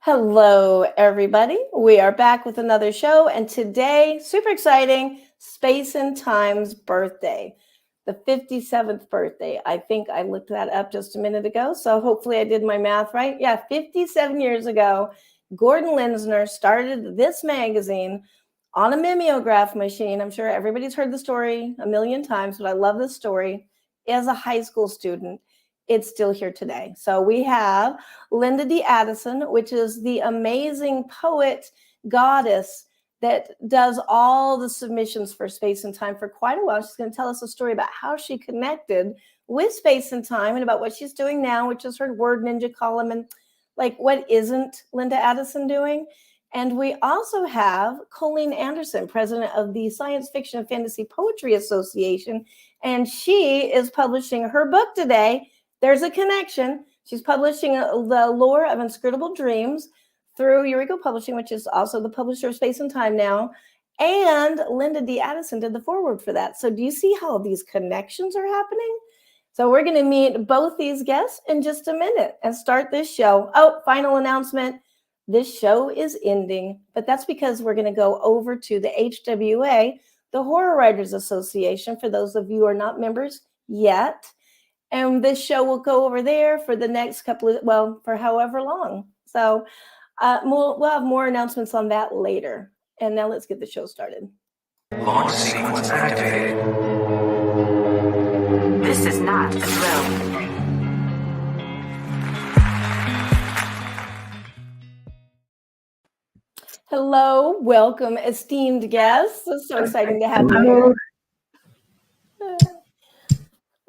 Hello, everybody. We are back with another show, and today, super exciting, Space and Time's birthday, the 57th birthday. I think I looked that up just a minute ago, so hopefully I did my math right. Yeah, 57 years ago, Gordon Linsner started this magazine on a mimeograph machine. I'm sure everybody's heard the story a million times, but I love this story. As a high school student, it's still here today. So we have Linda D. Addison, which is the amazing poet goddess that does all the submissions for Space and Time for quite a while. She's going to tell us a story about how she connected with Space and Time and about what she's doing now, which is her Word Ninja column, and like what isn't Linda Addison doing. And we also have Colleen Anderson, president of the Science Fiction and Fantasy Poetry Association, and she is publishing her book today. There's a connection. She's publishing The Lore of Inscrutable Dreams through Eureka Publishing, which is also the publisher of Space and Time now. And Linda D. Addison did the foreword for that. So do you see how these connections are happening? So we're going to meet both these guests in just a minute and start this show. Oh, final announcement. This show is ending, but that's because we're going to go over to the HWA, the Horror Writers Association, for those of you who are not members yet. And this show will go over there for the next for however long. So we'll have more announcements on that later. And now let's get the show started. Launch sequence activated. This is not a drill. Hello, welcome, esteemed guests. It's so exciting to have you here.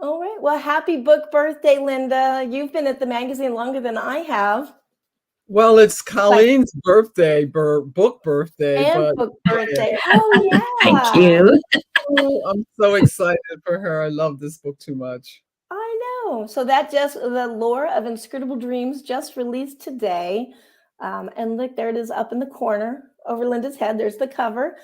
All right. Well, happy book birthday, Linda. You've been at the magazine longer than I have. Well, it's Colleen's birthday, book birthday. And book birthday. Oh, yeah. Thank you. I'm so excited for her. I love this book too much. I know. So The Lore of Inscrutable Dreams just released today. And look, there it is up in the corner over Linda's head. There's the cover.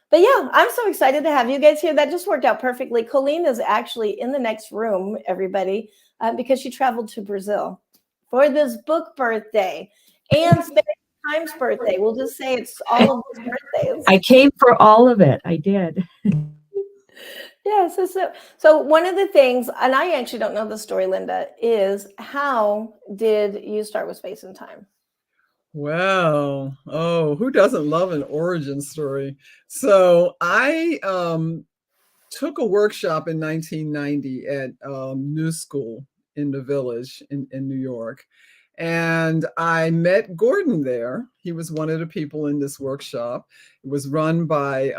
But yeah, I'm so excited to have you guys here. That just worked out perfectly. Colleen is actually in the next room, everybody, because she traveled to Brazil for this book birthday and Space Time's birthday. We'll just say it's all of those birthdays. I came for all of it. I did. Yeah. So one of the things, and I actually don't know the story, Linda, is how did you start with Space and Time? Well, who doesn't love an origin story? So I took a workshop in 1990 at New School in the Village in New York. And I met Gordon there. He was one of the people in this workshop. It was run by,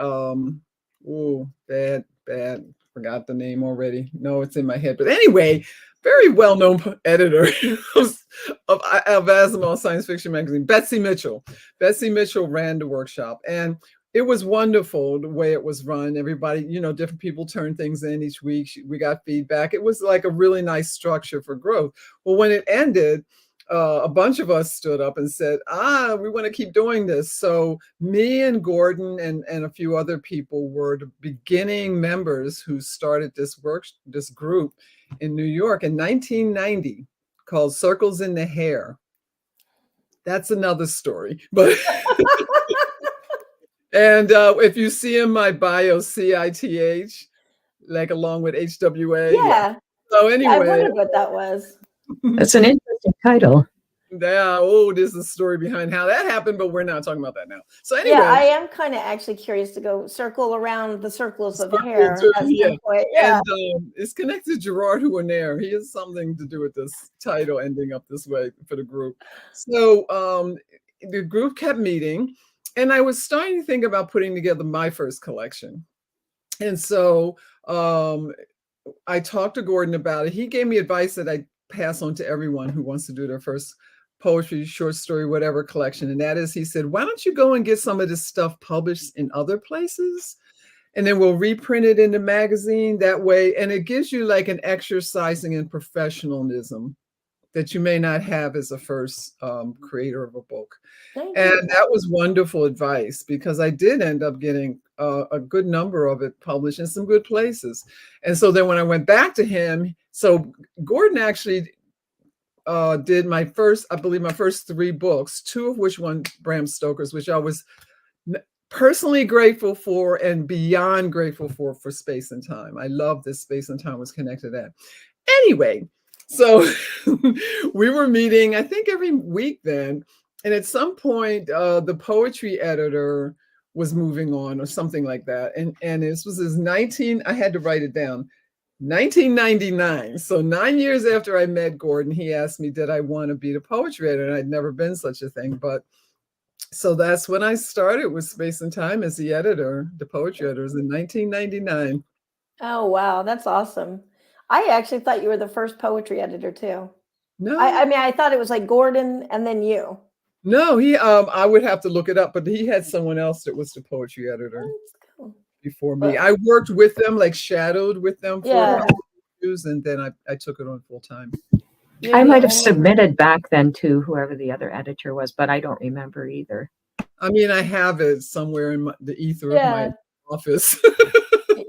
forgot the name already. No, it's in my head. But anyway, very well-known editor of Asimov Science Fiction magazine, Betsy Mitchell. Betsy Mitchell ran the workshop, and it was wonderful the way it was run. Everybody, different people turned things in each week. We got feedback. It was like a really nice structure for growth. Well, when it ended, a bunch of us stood up and said, we want to keep doing this. So me and Gordon and a few other people were the beginning members who started this group in New York in 1990 called Circles in the Hair. That's another story. But and if you see in my bio, CITH, like along with HWA. Yeah. So anyway. I wondered what that was. That's an interesting title. Yeah. There's a story behind how that happened, but we're not talking about that now. So anyway. Yeah, I am kind of actually curious to go circle around the circles of hair. Yeah. Yeah. And it's connected to Gerard Huerner. He has something to do with this title ending up this way for the group. So the group kept meeting, and I was starting to think about putting together my first collection. And so I talked to Gordon about it. He gave me advice that I pass on to everyone who wants to do their first poetry, short story, whatever collection. And that is, he said, why don't you go and get some of this stuff published in other places? And then we'll reprint it in the magazine that way. And it gives you like an exercising in professionalism that you may not have as a first creator of a book. And that was wonderful advice, because I did end up getting a good number of it published in some good places. And so then when I went back to him, so Gordon actually did my first, I believe my first 3 books, 2 of which won Bram Stoker's, which I was personally grateful for and beyond grateful for Space and Time. I love that Space and Time was connected to that. Anyway, so we were meeting, I think every week then. And at some point, the poetry editor was moving on or something like that. And this was I had to write it down, 1999. So 9 years after I met Gordon, he asked me, did I want to be the poetry editor? And I'd never been such a thing. But so that's when I started with Space and Time as the editor, the poetry editor, in 1999. Oh, wow. That's awesome. I actually thought you were the first poetry editor too. No, I mean, I thought it was like Gordon and then you. no, I would have to look it up, but he had someone else that was the poetry editor That's cool. before me. Well, I worked with them, like shadowed with them for yeah. issues, and then I took it on full time. You're I the might have only- submitted back then to whoever the other editor was, but I don't remember either. I mean, I have it somewhere in the ether of Yeah. my office.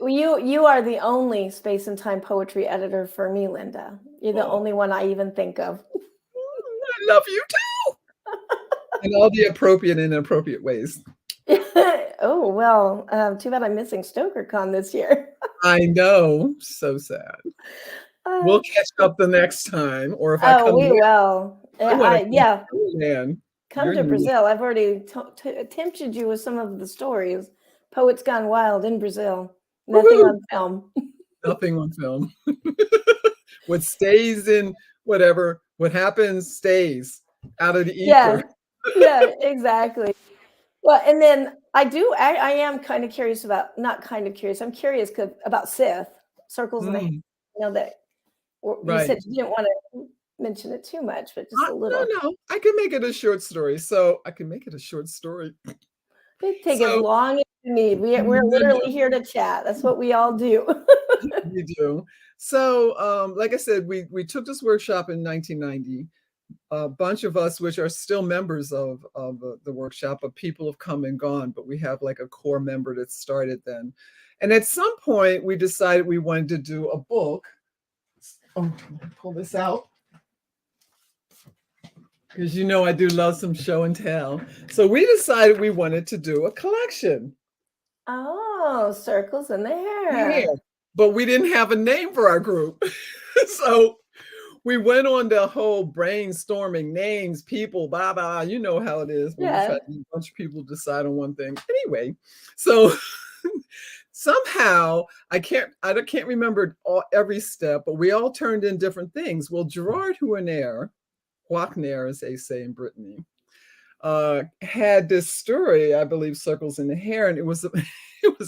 You are the only Space and Time poetry editor for me, Linda. You're the only one I even think of. I love you too. In all the appropriate and inappropriate ways. Oh, well, too bad I'm missing StokerCon this year. I know. So sad. We'll catch up the next time. Or if I come we here, will. I wanna come Yeah, man. come You're to new. Brazil. I've already tempted you with some of the stories. Poets Gone Wild in Brazil. Nothing Woohoo! on film. Nothing on film. What stays in whatever, what happens stays out of the Yeah, ether. yeah, exactly. Well, and then I am kind of curious about, not kind of curious, I'm curious about Sith, Circles in the Hand. Mm, You know, that you right. said you didn't want to mention it too much, but just a No, little. no, I can make it a short story. So I can make it a short story. They take as So long as you need. We're literally here to chat. That's what we all do. we do. So, like I said, we took this workshop in 1990. A bunch of us, which are still members of the workshop, but people have come and gone. But we have like a core member that started then. And at some point, we decided we wanted to do a book. Oh, let me pull this out. Because you know I do love some show and tell. So we decided we wanted to do a collection. Oh, Circles in the Hair. Yeah. But we didn't have a name for our group. So we went on the whole brainstorming names, people, blah, blah. You know how it is when you Yeah. try to, a bunch of people decide on one thing. Anyway, so somehow I can't remember every step, but we all turned in different things. Well, Gerard Huachner, as they say in Brittany, had this story, I believe, Circles in the Hair, and it was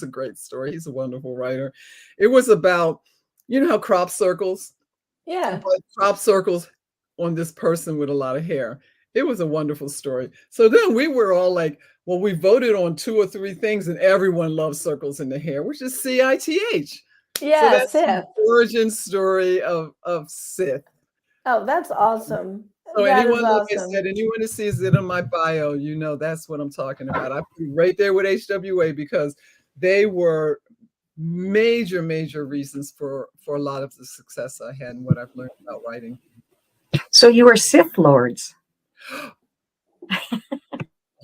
a great story. He's a wonderful writer. It was about, you know how crop circles, Yeah. but crop circles on this person with a lot of hair. It was a wonderful story. So then we were all like, well, we voted on 2 or 3 things, and everyone loves Circles in the Hair, which is CITH. Yeah, So that's Sith. the origin story of Sith. Oh, that's awesome. So That is anyone, like I awesome. said, anyone who sees it in my bio, you know that's what I'm talking about. I put it right there with HWA because they were major reasons for a lot of the success I had and what I've learned about writing. So you were Sith Lords.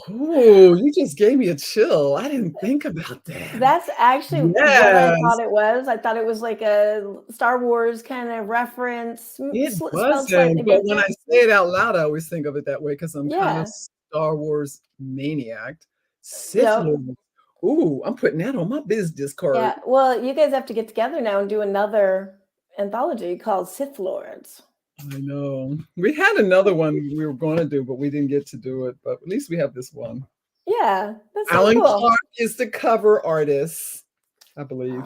Oh, you just gave me a chill. I didn't think about that. That's actually what I Yes. thought it was. I thought it was like a Star Wars kind of reference. It Spelled wasn't, slightly but when I different. say it out loud, I always think of it that way because I'm kind Yeah. of Star Wars maniac. Sith Yep. Lord. Ooh, I'm putting that on my business card. Yeah. Well, you guys have to get together now and do another anthology called Sith Lords. I know. We had another one we were going to do, but we didn't get to do it. But at least we have this one. Yeah. That's so Alan cool. Clark is the cover artist, I believe.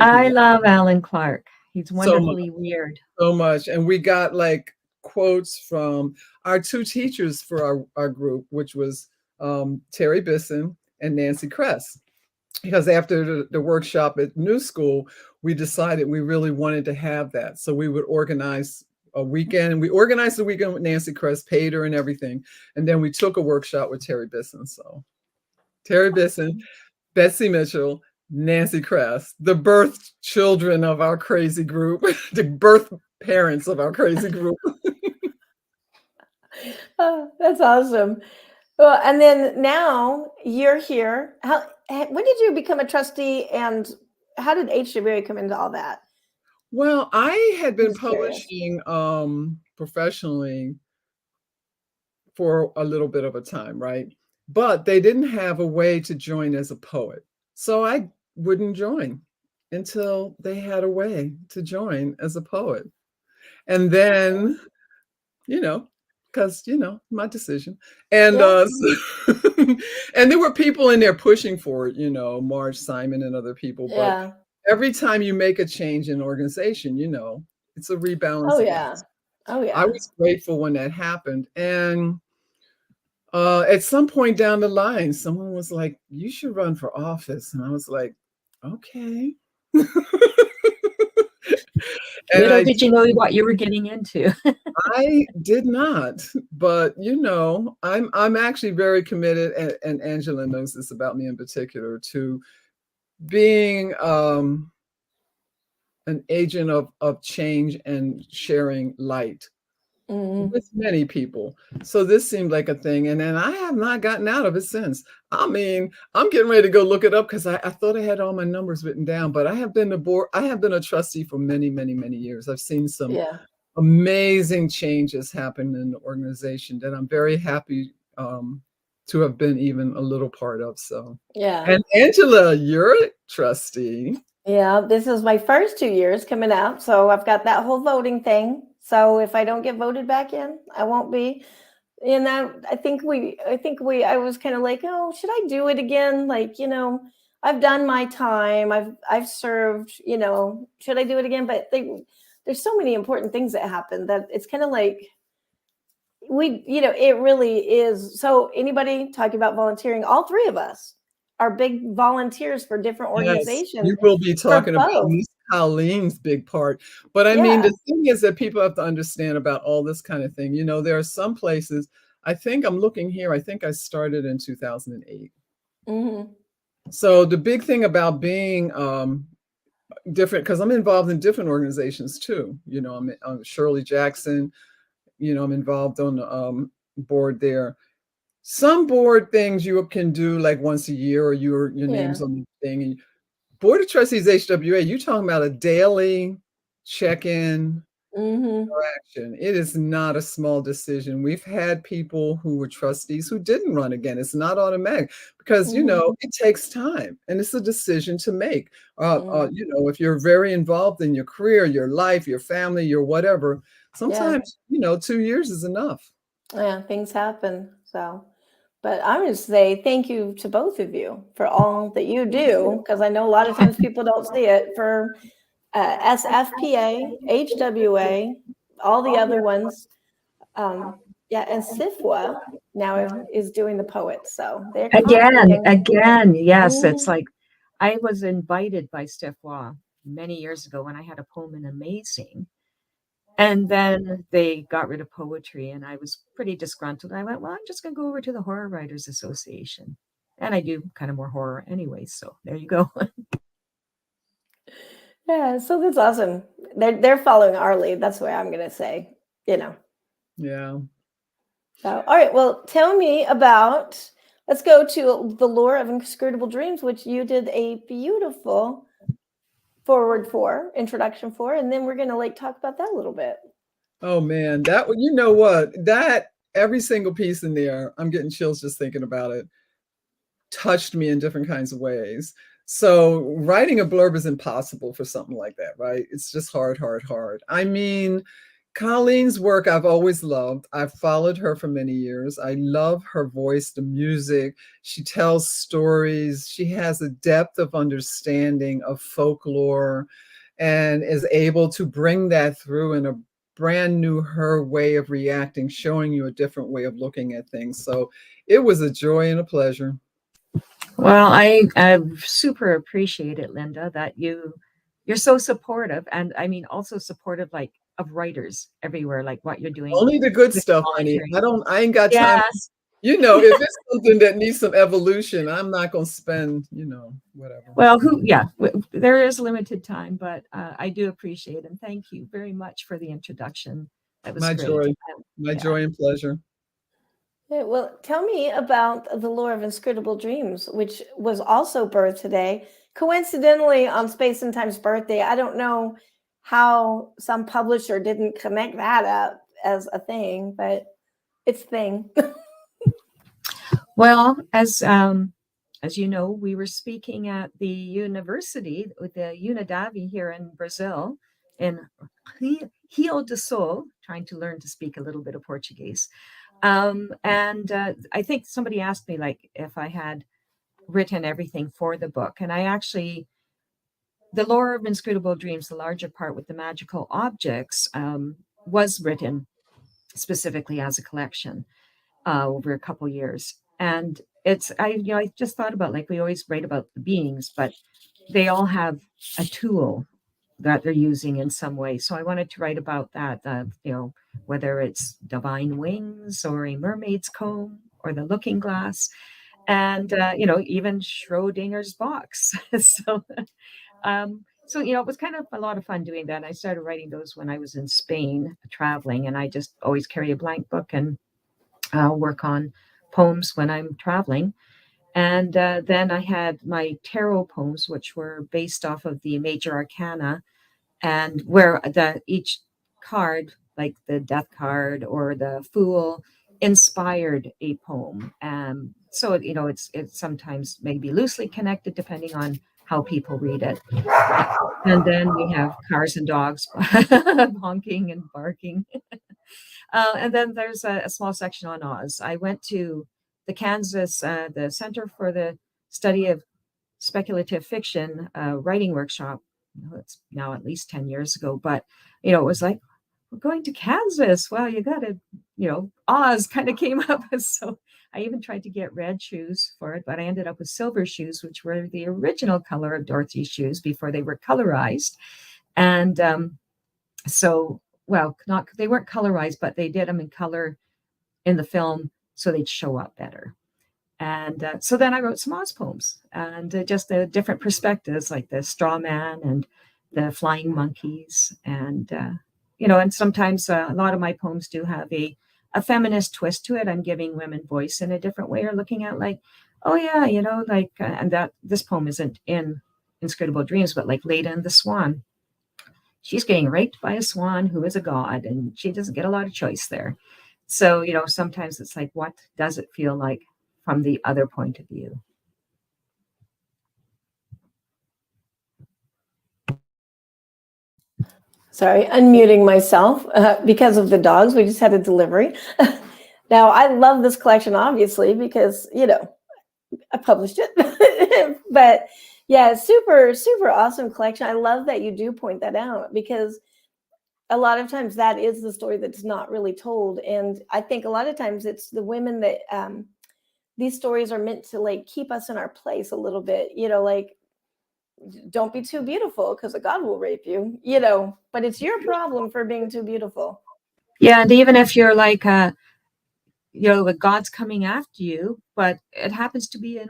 I love Alan Clark. He's So much. wonderfully weird. So much. And we got like quotes from our 2 teachers for our group, which was Terry Bisson and Nancy Kress. Because after the workshop at New School, we decided we really wanted to have that. So we would organize a weekend. We organized the weekend with Nancy Kress, paid her and everything. And then we took a workshop with Terry Bisson. So Terry Bisson, Betsy Mitchell, Nancy Kress, the birth children of our crazy group, the birth parents of our crazy group. Oh, that's awesome. Well, and then now you're here. When did you become a trustee, and how did HWA come into all that? Well, I had I'm been just curious. publishing professionally for a little bit of a time, right? But they didn't have a way to join as a poet. So I wouldn't join until they had a way to join as a poet. And then, you know, because my decision. And Yeah, and there were people in there pushing for it, Marge Simon and other people. But yeah. every time you make a change in an organization, it's a Oh rebalancing act. yeah. Oh I yeah. was grateful when that happened. And at some point down the line, someone was like, "You should run for office." And I was like, "Okay." And Little did you know what you were getting into. I did not, but I'm actually very committed, and Angela knows this about me in particular, to being an agent of change and sharing light Hmm. with many people. So this seemed like a thing. And then I have not gotten out of it since. I mean, I'm getting ready to go look it up because I thought I had all my numbers written down, but I have been a trustee for many, many, many years. I've seen some Yeah. amazing changes happen in the organization that I'm very happy to have been even a little part of. So, Yeah. and Angela, you're a trustee. Yeah. This is my first 2 years coming up, so I've got that whole voting thing. So if I don't get voted back in, I won't be. And I was kind of like, oh, should I do it again? Like, I've done my time. I've served. Should I do it again? But there's so many important things that happen that it's kind of like it really is. So anybody talking about volunteering, all three of us are big volunteers for different Yes, organizations you will be for talking about both. Miss Colleen's big part. But I mean, Yeah. the thing is that people have to understand about all this kind of thing. There are some places, I think I'm looking here, I think I started in 2008. Hmm. So the big thing about being different, because I'm involved in different organizations too. I'm Shirley Jackson, I'm involved on the board there. Some board things you can do like once a year, or your Yeah. name's on the thing. And Board of Trustees HWA, you talking about a daily check-in Hmm. interaction. It is not a small decision. We've had people who were trustees who didn't run again. It's not automatic because Hmm. it takes time and it's a decision to make. Hmm. If you're very involved in your career, your life, your family, your whatever, Yeah. sometimes 2 years is enough. Yeah. Things happen. So, but I'm going to say thank you to both of you for all that you do, because I know a lot of times people don't see it for SFPA, HWA, all the other ones. Yeah, and SIFWA now is doing the poets, so they're constantly. Again, yes. It's Mhm. like I was invited by Steph many years ago when I had a poem in Amazing. And then they got rid of poetry, and I was pretty disgruntled. I went, well, I'm just going to go over to the Horror Writers Association. And I do kind of more horror anyway. So there you go. Yeah, so that's awesome. They're following our lead. That's what I'm gonna say. You know. Yeah. So all right. Well, tell me about. Let's go to the lore of Inscrutable Dreams, which you did a beautiful introduction for, and then we're gonna talk about that a little bit. Oh man, you know what? That every single piece in there, I'm getting chills just thinking about it, touched me in different kinds of ways. So writing a blurb is impossible for something like that, right? It's just hard, hard, hard. I mean, Colleen's work I've always loved. I've followed her for many years. I love her voice, the music. She tells stories. She has a depth of understanding of folklore and is able to bring that through in a brand new her way of reacting, showing you a different way of looking at things. So it was a joy and a pleasure. Well, I super appreciate it, Linda, that you're so supportive, and I mean also supportive like of writers everywhere, like what you're doing Only the good with stuff, honey. volunteering. I ain't got time. Yes. If it's something that needs some evolution, I'm not going to spend, whatever. Well, there is limited time, but I do appreciate it. And thank you very much for the introduction. That was My great. joy, my Yeah. joy and pleasure. Yeah, well, tell me about the lore of Inscrutable Dreams, which was also birthed today, coincidentally on Space and Time's birthday. I don't know how some publisher didn't connect that up as a thing, but it's a thing. Well, as you know, we were speaking at the university with the Unidade here in Brazil, in Rio do Sul, trying to learn to speak a little bit of Portuguese. And I think somebody asked me like if I had written everything for the book, and I actually the lore of Inscrutable Dreams, the larger part with the magical objects, was written specifically as a collection over a couple years. And I just thought about like we always write about the beings, but they all have a tool that they're using in some way. So I wanted to write about that, whether it's divine wings or a mermaid's comb or the looking glass and, even Schrodinger's box. So it was kind of a lot of fun doing that. I started writing those when I was in Spain traveling, and I just always carry a blank book and work on poems when I'm traveling. And then I had my tarot poems, which were based off of the major arcana, and where each card, like the death card or the fool, inspired a poem. So it's sometimes maybe loosely connected depending on how people read it. And then we have cars and dogs honking and barking. And then there's a small section on Oz. I went to the Center for the Study of Speculative Fiction writing workshop. It's now at least 10 years ago, but it was like, we're going to Kansas. Well, you got to, Oz kind of came up. So I even tried to get red shoes for it, but I ended up with silver shoes, which were the original color of Dorothy's shoes before they were colorized. And well, not they weren't colorized, but they did them in color in the film so they'd show up better. And so then I wrote some Oz poems and just the different perspectives, like the straw man and the flying monkeys. And sometimes a lot of my poems do have a feminist twist to it. I'm giving women voice in a different way, or looking at like, oh yeah, and that this poem isn't in Inscrutable Dreams, but like Leda and the Swan. She's getting raped by a swan who is a god, and she doesn't get a lot of choice there. So, sometimes it's like, what does it feel like from the other point of view? Sorry, unmuting myself because of the dogs. We just had a delivery. Now, I love this collection, obviously, because, I published it. But yeah, super, super awesome collection. I love that you do point that out, because a lot of times that is the story that's not really told. And I think a lot of times it's the women that these stories are meant to like keep us in our place a little bit, like, don't be too beautiful because a god will rape you, but it's your problem for being too beautiful. Yeah, and even if you're like the god's coming after you, but it happens to be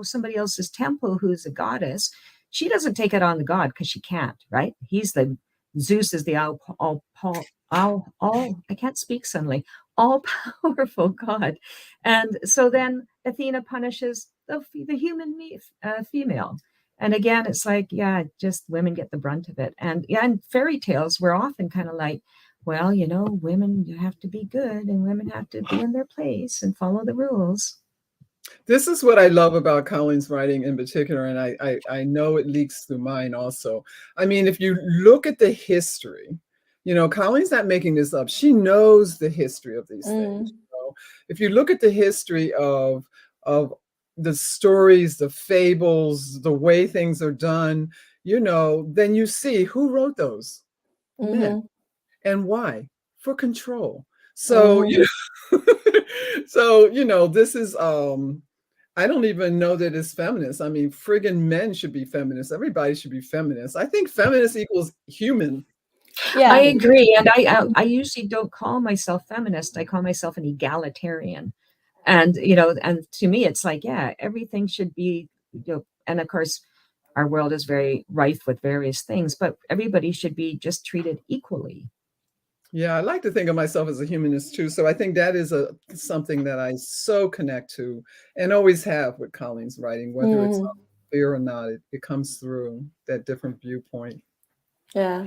somebody else's temple who's a goddess, she doesn't take it on the god because she can't, right? Zeus is the I can't speak suddenly, all powerful god. And so then Athena punishes the human female. And again, it's like, yeah, just women get the brunt of it. And yeah, in fairy tales, we're often kind of like, well, women have to be good and women have to be in their place and follow the rules. This is what I love about Colleen's writing in particular, and I know it leaks through mine also. I mean, if you look at the history, Colleen's not making this up. She knows the history of these things. If you look at the history of the stories, the fables, the way things are done, then you see who wrote those. Men. And why? For control. So, this is I don't even know that it's feminist. I mean, friggin' men should be feminists. Everybody should be feminist. I think feminist equals human. Yeah, I agree. And I usually don't call myself feminist. I call myself an egalitarian. And, and to me, it's like, yeah, everything should be, and of course, our world is very rife with various things, but everybody should be just treated equally. Yeah, I like to think of myself as a humanist too. So I think that is something that I so connect to and always have with Colleen's writing, whether it's Mhm. clear or not, it comes through that different viewpoint. Yeah.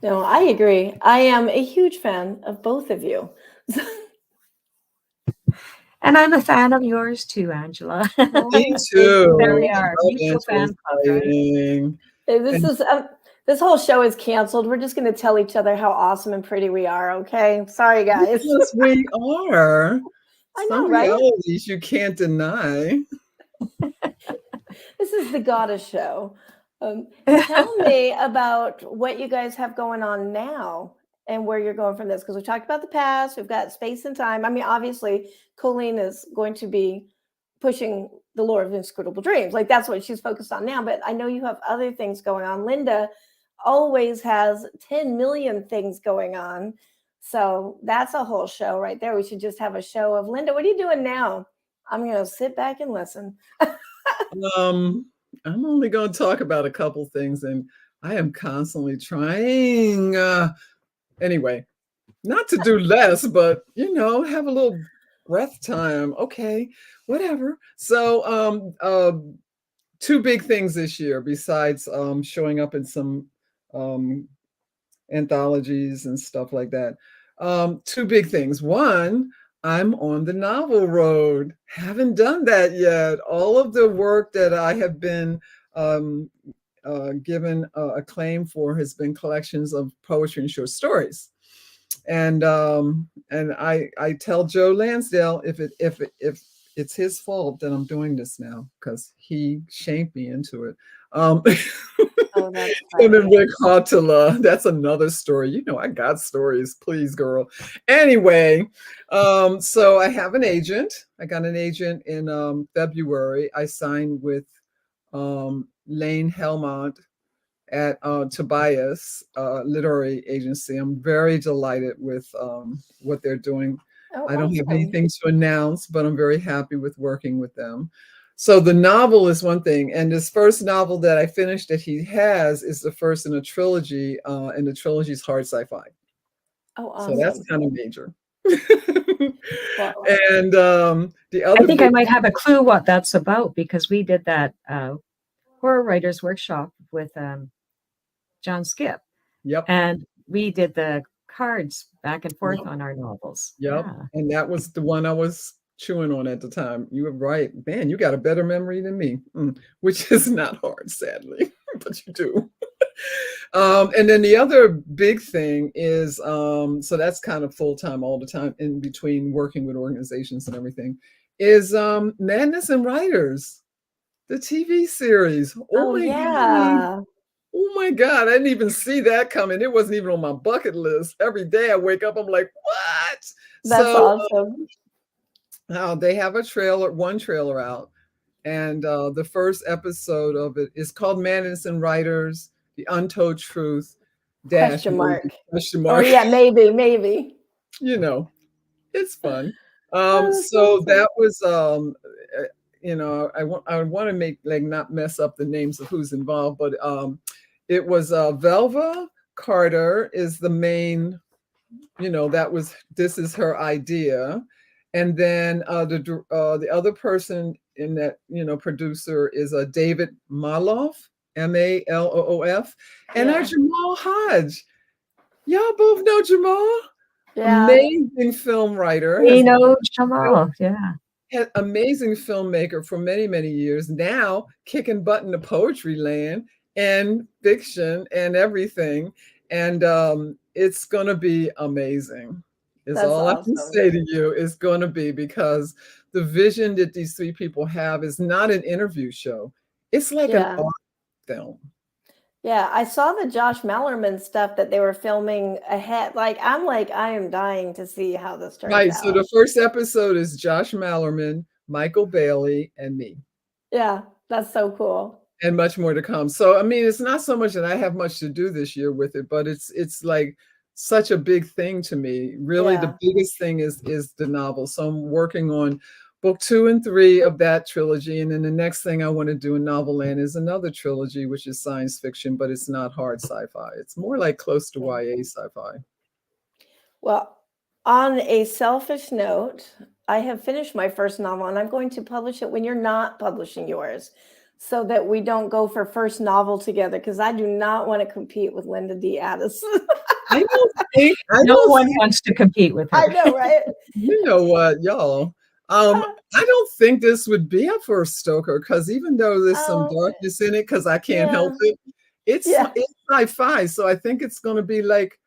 No, I agree. I am a huge fan of both of you. And I'm a fan of yours too, Angela. Oh, Me thank There too. we you. are, I love mutual Angela's fan club, right? writing. Hey, this And is this whole show is canceled. We're just going to tell each other how awesome and pretty we are. Okay, sorry guys. yes, we are. I Some know, right? realities you can't deny. This is the goddess show. Tell me about what you guys have going on now and where you're going from this. Because we talked about the past, we've got space and time. I mean, obviously, Colleen is going to be pushing the lore of inscrutable dreams. Like that's what she's focused on now. But I know you have other things going on. Linda always has 10 million things going on. So that's a whole show right there. We should just have a show of Linda. What are you doing now? I'm going to sit back and listen. Um, I'm only going to talk about a couple things, and I am constantly trying. Anyway, not to do less, but have a little breath time. Okay, whatever. So, two big things this year besides showing up in some um, anthologies and stuff like that. Two big things. One, I'm on the novel road. Haven't done that yet. All of the work that I have been um, given acclaim for has been collections of poetry and short stories. And I tell Joe Lansdale if it's his fault that I'm doing this now because he shamed me into it. Oh, that's And then funny. Rick Hotela, that's another story. I got stories, please, girl. Anyway, so I have an agent. I got an agent in February. I signed with Lane Helmont at Tobias Literary Agency. I'm very delighted with what they're doing. Oh, I don't have awesome. anything to announce, but I'm very happy with working with them. So the novel is one thing, and this first novel that I finished that he has is the first in a trilogy, and the trilogy is hard sci-fi. Oh, So that's awesome. kind of major. Well, And the I other think I big, might have a clue what that's about because we did that horror writers workshop with John Skip, yep, and we did the cards back and forth yep. on our novels. Yep. Yeah. And that was the one I was chewing on at the time. You were right. Man, you got a better memory than me, which is not hard, sadly, but you do. And then the other big thing is so that's kind of full time all the time in between working with organizations and everything is Madness and Writers, the TV series. Oh oh my God. yeah, Oh my God, I didn't even see that coming. It wasn't even on my bucket list. Every day I wake up, I'm like, what? that's So awesome. they have one trailer out, and the first episode of it is called Madness and Writers, The Untold Truth, dash Question maybe, mark. question Or mark. yeah, maybe. you know, it's fun. Oh, that's So awesome. that was I want to make like not mess up the names of who's involved, but it was Velva Carter is the main, this is her idea. And then the other person in that, producer is David Maloff, Maloof, and our Yeah, Jamal Hodge. Y'all both know Jamal. yeah. Amazing film writer, We know Jamal. Yeah. amazing filmmaker for many, many years. Now kicking butt in the poetry land and fiction and everything. And it's going to be amazing, is That's all I can awesome. say to you. It's going to be because the vision that these three people have is not an interview show. It's like an Yeah, art film. yeah. I saw the Josh Mallerman stuff that they were filming ahead. Like, I am dying to see how this turns Right. So out. the first episode is Josh Mallerman, Michael Bailey, and me. Yeah, that's so cool. And much more to come. So I mean, it's not so much that I have much to do this year with it, but it's like such a big thing to me. Really, the Yeah. biggest thing is the novel. So I'm working on book 2 and 3 of that trilogy, and then the next thing I want to do in Novel Land is another trilogy, which is science fiction, but it's not hard sci-fi. It's more like close to Yeah. YA sci-fi. Well, on a selfish note, I have finished my first novel and I'm going to publish it when you're not publishing yours so that we don't go for first novel together because I do not want to compete with Linda D. Addison. I No don't one think, wants to compete with I her. know, right? you know what, y'all. I don't think this would be up for a Stoker because even though there's some Oh, darkness in it, because I can't help yeah, it, yeah, it's sci-fi. So I think it's going to be like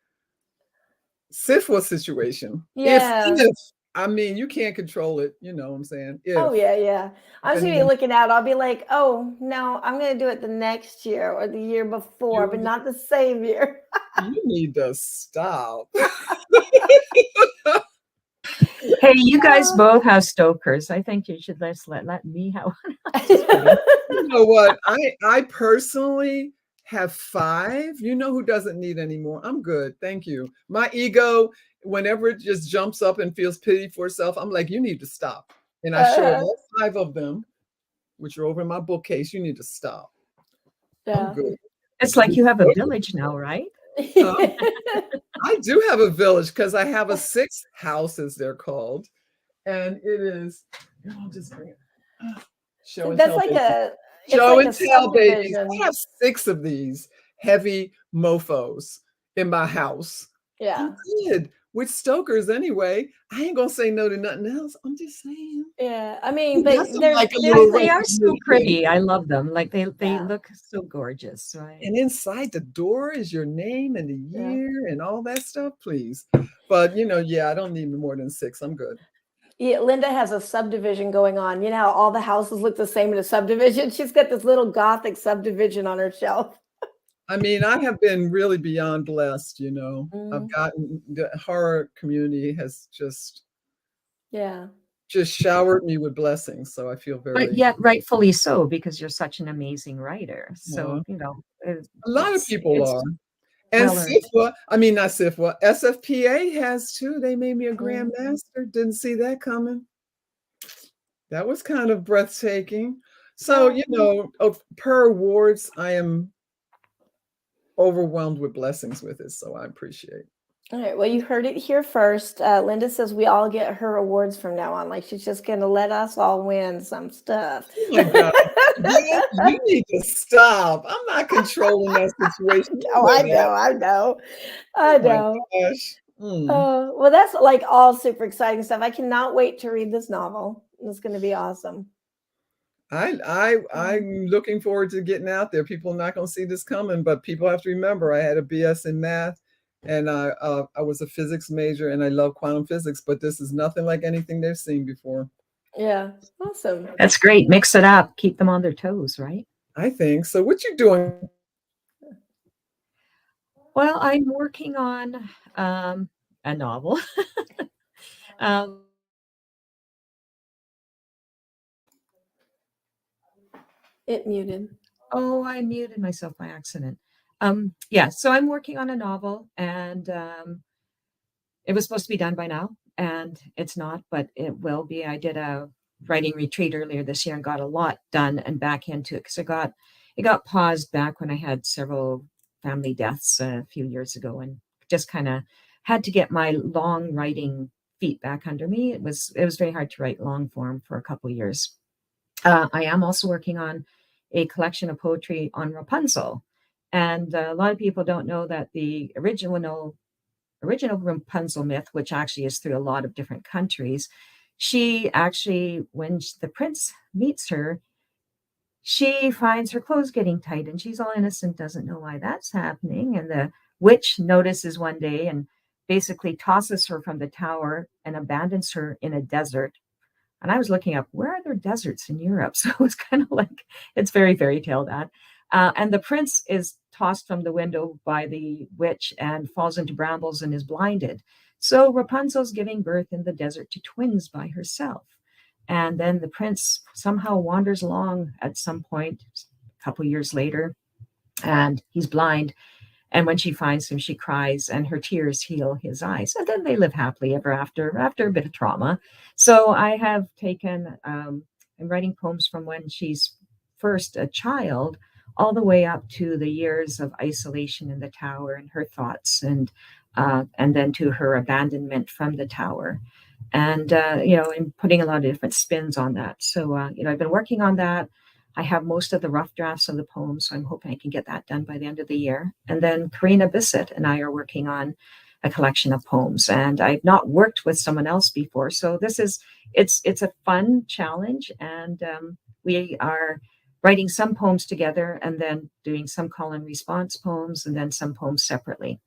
Sifwa situation. yeah. If I mean, you can't control it. You know what I'm saying? Oh, yeah, yeah. I'm If just gonna be anyone looking out. I'll be like, oh, no, I'm gonna do it the next year or the year before, but you not the same year. you need to stop. Hey, you guys Uh, both have Stokers. I think you should let me have one. Just kidding. You know what? I personally have 5. You know who doesn't need any more? I'm good. Thank you. My ego, whenever it just jumps up and feels pity for itself, I'm like, you need to stop. And I show it uh, all 5 of them, which are over in my bookcase. You need to stop. I'm yeah. good. It's like you have a village now, right? Huh? I do have a village because I have a 6th house, as they're called. And it is, I'll just bring it. Show and That's tell, like baby. it's Show like and a tell, babies. I subdivision. have 6 of these heavy mofos in my house. I'm Yeah, good with Stokers anyway. I ain't gonna say no to nothing else. I'm just saying. yeah. I mean, Who but doesn't like a there's little They like are so recognition? pretty. I love them. Like they yeah, look so gorgeous, right? And inside the door is your name and the yeah. year and all that stuff, please. But yeah, I don't need more than 6. I'm good. Yeah, Linda has a subdivision going on. You know how all the houses look the same in a subdivision? She's got this little gothic subdivision on her shelf. I mean, I have been really beyond blessed. I've Mhm. gotten the horror community has Yeah. just showered me with blessings. So I feel But very yet rightfully so, because you're such an amazing writer. uh, So, a lot of people it's are. And well earned. SIFWA, I mean not SIFWA, SFPA has too. They made me a Mhm. grandmaster. Didn't see that coming. That was kind of breathtaking. So, Yeah. per awards, I am overwhelmed with blessings with it. So I appreciate. All right. Well, you heard it here first. Linda says we all get her awards from now on. Like she's just going to let us all win some stuff. Oh my God. You need to stop. I'm not controlling that situation. You Oh, know I that. know. I know. Oh I my know. gosh. Well, that's like all super exciting stuff. I cannot wait to read this novel. It's going to be awesome. I'm looking forward to getting out there. People are not going to see this coming, but people have to remember I had a BS in math, and I was a physics major, and I love quantum physics. But this is nothing like anything they've seen before. Yeah. Awesome. That's great. Mix it up, keep them on their toes, right? I think so. What you doing? Well, I'm working on a novel. um, It muted. oh, I muted myself by accident. Yeah, so I'm working on a novel, and it was supposed to be done by now, and it's not, but it will be. I did a writing retreat earlier this year and got a lot done and back into it because it got paused back when I had several family deaths a few years ago, and just kind of had to get my long writing feet back under me. It was very hard to write long form for a couple of years. I am also working on a collection of poetry on Rapunzel, and a lot of people don't know that the original Rapunzel myth, which actually is through a lot of different countries, she actually, when the prince meets her, she finds her clothes getting tight and she's all innocent, doesn't know why that's happening. And the witch notices one day and basically tosses her from the tower and abandons her in a desert. And I was looking up, where are there deserts in Europe? So it's kind of like, it's very fairy tale that. And the prince is tossed from the window by the witch and falls into brambles and is blinded. So Rapunzel's giving birth in the desert to twins by herself. And then the prince somehow wanders along at some point, a couple years later, and he's blind. And when she finds him, she cries, and her tears heal his eyes. And then they live happily ever after a bit of trauma. So I have taken, I'm writing poems from when she's first a child all the way up to the years of isolation in the tower and her thoughts, and then to her abandonment from the tower. And, and putting a lot of different spins on that. So, I've been working on that. I have most of the rough drafts of the poems, so I'm hoping I can get that done by the end of the year. And then Karina Bissett and I are working on a collection of poems, and I've not worked with someone else before. So it's a fun challenge, and we are writing some poems together and then doing some call and response poems and then some poems separately.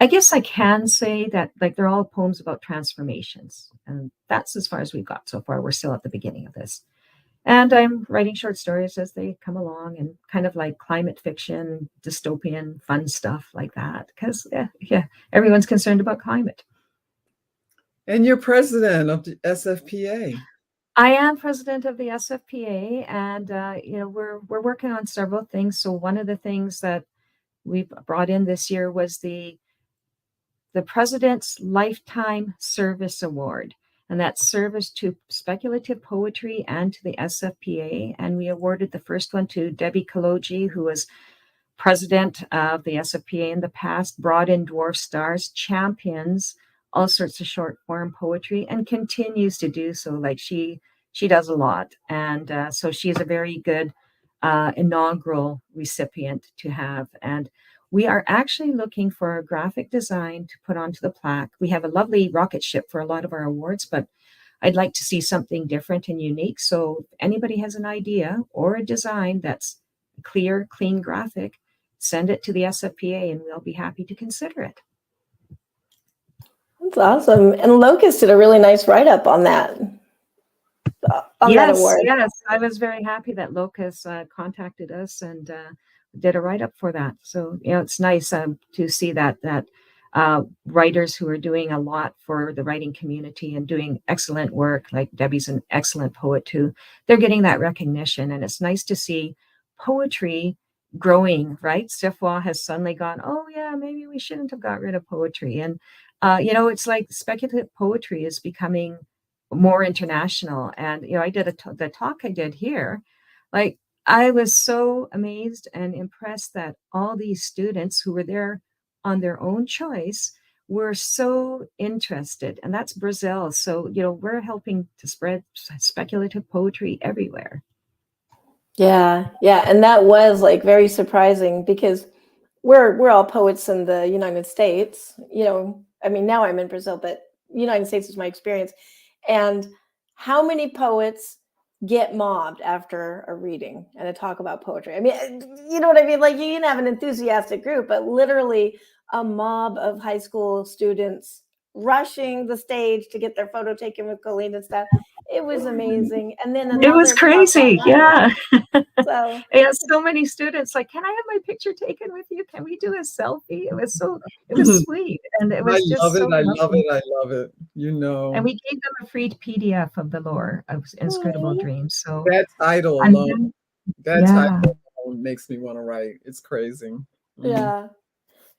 I guess I can say that like they're all poems about transformations, and that's as far as we've got so far. We're still at the beginning of this. And I'm writing short stories as they come along, and kind of like climate fiction, dystopian, fun stuff like that. Because everyone's concerned about climate. And you're president of the SFPA. I am president of the SFPA, and we're working on several things. So one of the things that we brought in this year was the President's Lifetime Service Award, and that's service to speculative poetry and to the SFPA. And we awarded the first one to Debbie Kaloji, who was president of the SFPA in the past, brought in dwarf stars, champions all sorts of short form poetry, and continues to do so. Like she does a lot, and so she is a very good inaugural recipient to have. And we are actually looking for a graphic design to put onto the plaque. We have a lovely rocket ship for a lot of our awards, but I'd like to see something different and unique. So if anybody has an idea or a design that's clear, clean graphic, send it to the SFPA and we'll be happy to consider it. That's awesome. And Locust did a really nice write-up on that. That award. Yes, I was very happy that Locust contacted us and did a write-up for that. So it's nice to see that writers who are doing a lot for the writing community and doing excellent work, like Debbie's an excellent poet too, they're getting that recognition. And it's nice to see poetry growing, right? Stifwa has suddenly gone, oh yeah, maybe we shouldn't have got rid of poetry. And it's like speculative poetry is becoming more international. And I did the talk I did here, like I was so amazed and impressed that all these students who were there on their own choice were so interested. And that's Brazil. So, we're helping to spread speculative poetry everywhere. Yeah. And that was like very surprising because we're all poets in the United States. I mean, now I'm in Brazil, but United States is my experience. And how many poets get mobbed after a reading and a talk about poetry? I mean, you know what I mean? Like you can have an enthusiastic group, but literally a mob of high school students rushing the stage to get their photo taken with Colleen and stuff. It was amazing. And then it was crazy. Yeah. So so many students like, can I have my picture taken with you? Can we do a selfie? It was sweet. And it was I love it. And we gave them a free PDF of the lore of Inscrutable Dreams. So that title alone, title alone makes me want to write. It's crazy.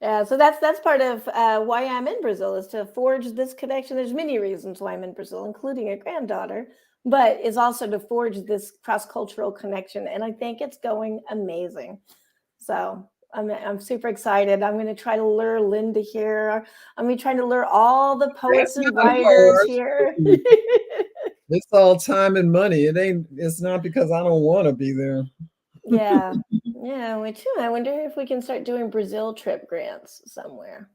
Yeah, so that's part of why I'm in Brazil, is to forge this connection. There's many reasons why I'm in Brazil, including a granddaughter, but it's also to forge this cross-cultural connection, and I think it's going amazing. So I'm super excited. I'm going to try to lure Linda here. I'm going to try to lure all the poets and writers here. It's all time and money. It's not because I don't want to be there. Yeah. Which I wonder if we can start doing Brazil trip grants somewhere.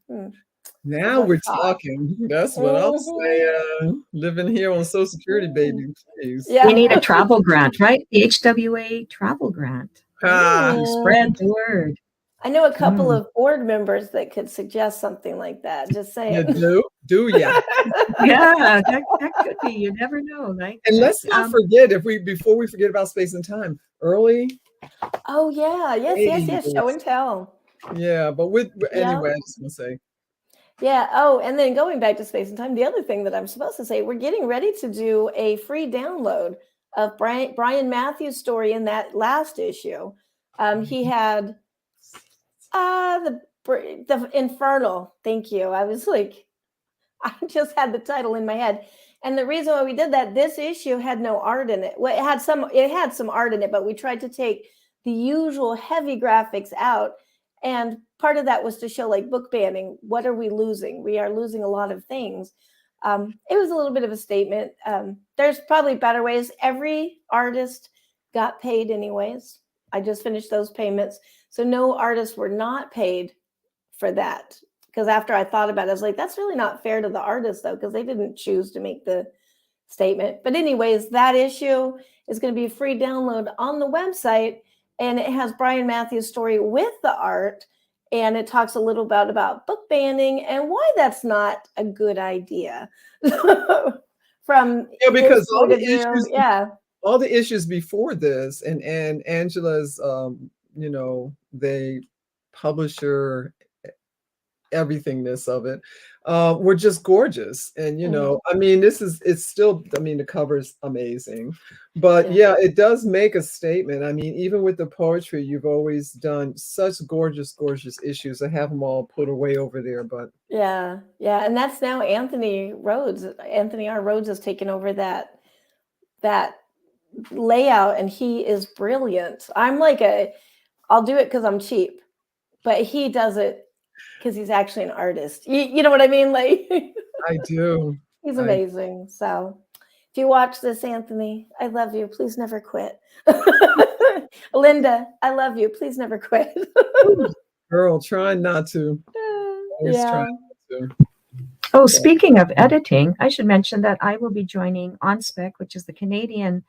Now we're talking. That's what I'm saying. Living here on Social Security, baby, please. Yeah. We need a travel grant, right? The HWA travel grant. Spread the word. I know a couple of board members that could suggest something like that. Just saying. You do ya? Yeah, that could be. You never know, right? And let's not forget, before we forget about Space and Time, early. Oh yeah, yes. Show and tell. Yeah, but anyway, I just want to say. Yeah. Oh, and then going back to Space and Time, the other thing that I'm supposed to say, we're getting ready to do a free download of Brian Matthews' story in that last issue. He had the Infernal. Thank you. I was like, I just had the title in my head. And the reason why we did that, this issue had no art in it. Well, it had some art in it, but we tried to take the usual heavy graphics out. And part of that was to show like book banning. What are we losing? We are losing a lot of things. It was a little bit of a statement. There's probably better ways. Every artist got paid anyways. I just finished those payments. So no artists were not paid for that. Because after I thought about it, I was like, that's really not fair to the artists, though, because they didn't choose to make the statement. But anyways, that issue is going to be a free download on the website. And it has Brian Matthews' story with the art. And it talks a little bit about book banning and why that's not a good idea. From because point of view, all the issues before this, and Angela's, they publisher, everythingness of it, were just gorgeous. And I mean, it's still, I mean, the cover's amazing, but yeah, it does make a statement. I mean, even with the poetry, you've always done such gorgeous issues. I have them all put away over there, but yeah, and that's now Anthony R. Rhodes has taken over that layout, and he is brilliant. I'm like I'll do it because I'm cheap, but he does it because he's actually an artist. You know what I mean? Like, I do. He's amazing. So if you watch this, Anthony, I love you. Please never quit. Linda, I love you. Please never quit. Girl, trying not to. Always trying not to. Oh, speaking of editing, I should mention that I will be joining OnSpec, which is the Canadian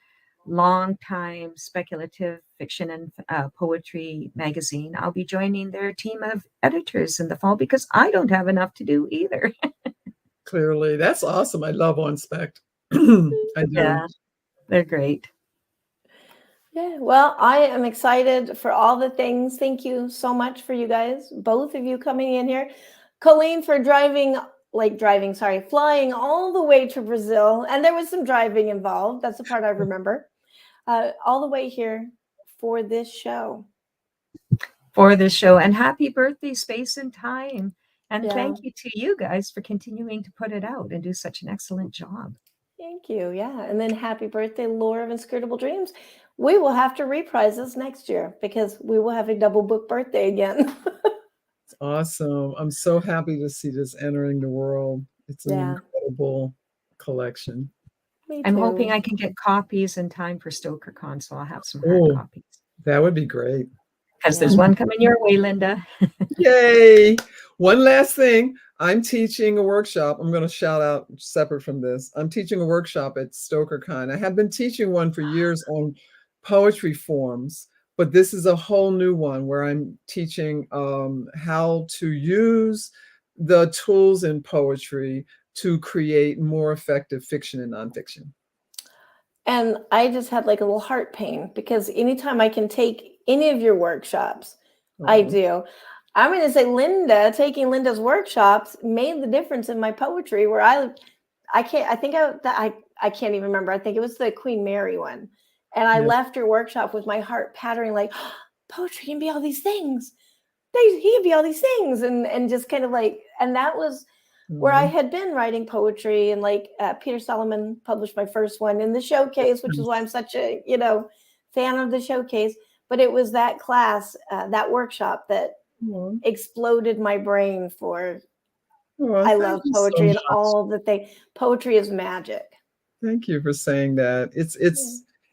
long-time speculative fiction and poetry magazine. I'll be joining their team of editors in the fall because I don't have enough to do either. Clearly, that's awesome. I love OnSpec. I do. Yeah, they're great. Yeah, well, I am excited for all the things. Thank you so much for you guys, both of you coming in here. Colleen for flying all the way to Brazil. And there was some driving involved. That's the part I remember. All the way here for this show. And happy birthday, Space and Time. And thank you to you guys for continuing to put it out and do such an excellent job. Thank you. Yeah. And then happy birthday, Lore of Inscrutable Dreams. We will have to reprise this next year because we will have a double book birthday again. It's awesome. I'm so happy to see this entering the world. It's an incredible collection. I'm hoping I can get copies in time for StokerCon, so I'll have some hard copies. That would be great. Because there's one coming your way, Linda. Yay! One last thing. I'm teaching a workshop. I'm going to shout out separate from this. I'm teaching a workshop at StokerCon. I have been teaching one for years on poetry forms, but this is a whole new one where I'm teaching how to use the tools in poetry to create more effective fiction and nonfiction. And I just had like a little heart pain because anytime I can take any of your workshops, I do. I'm going to say taking Linda's workshops made the difference in my poetry where I can't even remember. I think it was the Queen Mary one. And I left your workshop with my heart pattering like, oh, poetry can be all these things. He can be all these things. And just kind of like, and that was where I had been writing poetry, and like Peter Solomon published my first one in the showcase, which is why I'm such a, fan of the showcase. But it was that class, that workshop that exploded my brain for, I love poetry and all the things. Poetry is magic. Thank you for saying that.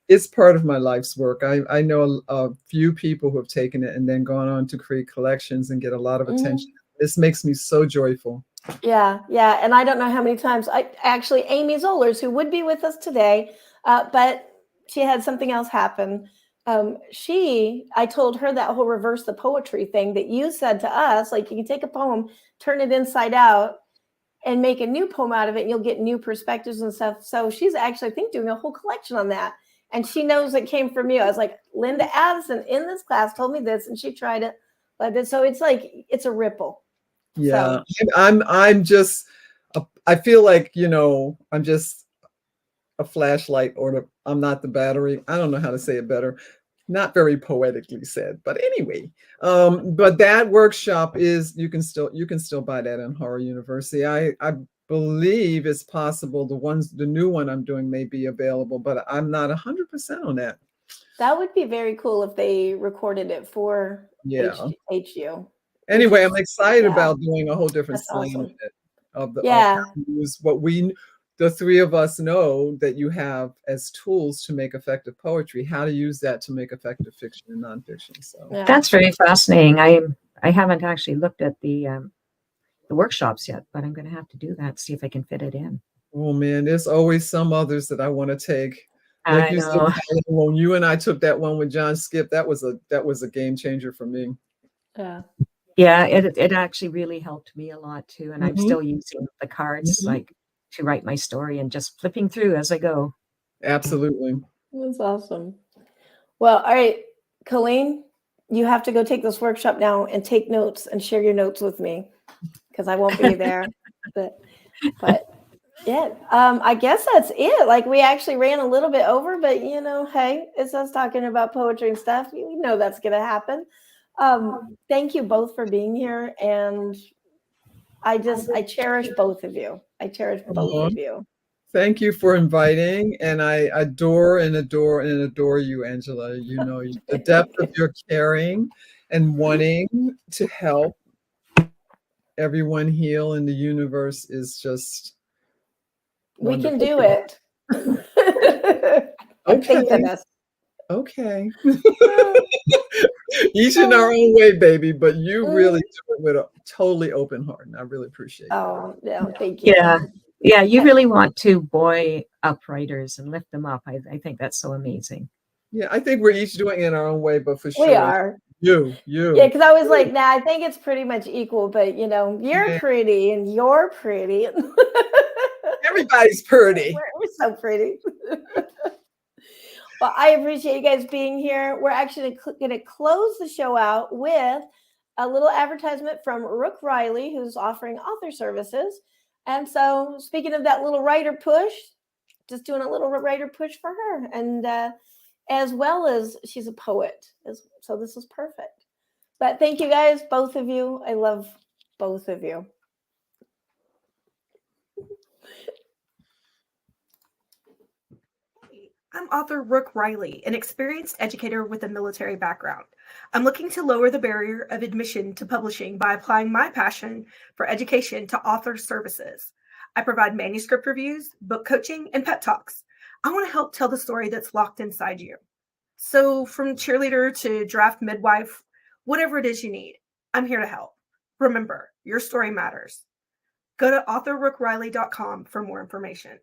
It's part of my life's work. I know a few people who have taken it and then gone on to create collections and get a lot of attention. This makes me so joyful. Yeah. And I don't know how many times Amy Zollers, who would be with us today, but she had something else happen. I told her that whole reverse the poetry thing that you said to us, like you can take a poem, turn it inside out and make a new poem out of it, and you'll get new perspectives and stuff. So she's actually, I think, doing a whole collection on that. And she knows it came from you. I was like, Linda Addison in this class told me this, and she tried it like this. So it's like, it's a ripple. Yeah. So. I'm just, I feel like, I'm just a flashlight, or I'm not the battery. I don't know how to say it better. Not very poetically said, but anyway, but that workshop is, you can still buy that in Horror University. I believe it's possible the new one I'm doing may be available, but I'm not 100% on that. That would be very cool if they recorded it for Yeah. HU. Anyway, I'm excited yeah. about doing a whole different That's slant awesome. of Yeah. use what the three of us know that you have as tools to make effective poetry, how to use that to make effective fiction and nonfiction. So Yeah. That's very fascinating. I haven't actually looked at the workshops yet, but I'm going to have to do that, see if I can fit it in. oh man, there's always some others that I want to take. Like I you said, know. when you and I took that one with John Skip, that was a game changer for me. Yeah. Yeah, it actually really helped me a lot too. And I'm Mhm. still using the cards Mhm. like to write my story and just flipping through as I go. Absolutely. That's awesome. Well, all right, Colleen, you have to go take this workshop now and take notes and share your notes with me because I won't be there. but yeah, I guess that's it. Like we actually ran a little bit over, but hey, it's us talking about poetry and stuff. You know that's gonna happen. Thank you both for being here, and I cherish both of you. I cherish both Aw. of you. Thank you for inviting, and I adore and adore and adore you, Angela. You know, the depth of your caring and wanting to help everyone heal in the universe is just We can wonderful. do it. Okay. Thank goodness. Okay. Each in our own way, baby, but you really do it with a totally open heart, and I really appreciate that. Oh, yeah, thank you. Yeah. Yeah, you really want to buoy up writers and lift them up. I think that's so amazing. Yeah, I think we're each doing it in our own way, but for sure. We are. You. Yeah, because I was like, nah, I think it's pretty much equal, but you're Yeah. pretty and you're pretty. Everybody's pretty. We're so pretty. Well, I appreciate you guys being here. We're actually going to close the show out with a little advertisement from Rook Riley, who's offering author services. And so, speaking of that little writer push, just doing a little writer push for her. And as well as she's a poet. So, this is perfect. But thank you guys, both of you. I love both of you. I'm author Rook Riley, an experienced educator with a military background. I'm looking to lower the barrier of admission to publishing by applying my passion for education to author services. I provide manuscript reviews, book coaching, and pep talks. I want to help tell the story that's locked inside you. So from cheerleader to draft midwife, whatever it is you need, I'm here to help. Remember, your story matters. Go to authorrookriley.com for more information.